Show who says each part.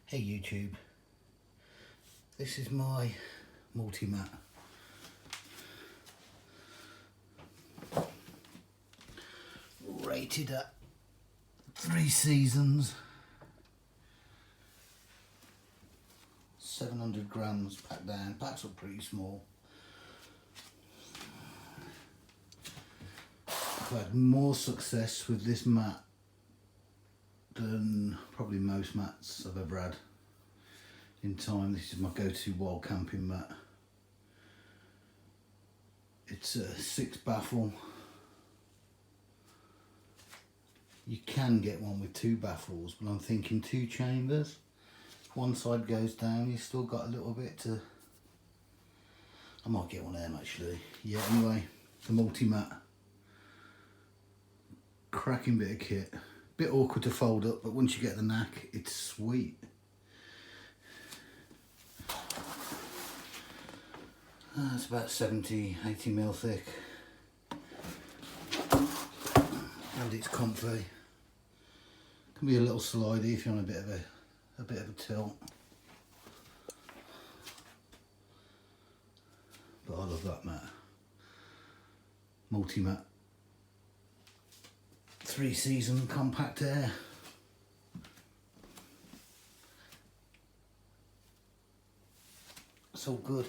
Speaker 1: Hey YouTube, this is my Multimat. Rated at 3 seasons, 700 grams packed down. Packs are pretty small. I've had more success with this mat than probably most mats I've ever had in time. This is my go-to wild camping mat. It's a 6 baffle. You can get one with 2 baffles, but I'm thinking 2 chambers. If one side goes down, you've still got a little bit to... I might get one of them actually. Yeah, anyway, the Multimat. Cracking bit of kit. Bit awkward to fold up, but once you get the knack, it's sweet. It's about 70, 80 mil thick. And it's comfy. Can be a little slidey if you're on a bit of a tilt. But I love that mat. Multimat. 3 season compact air. It's all good.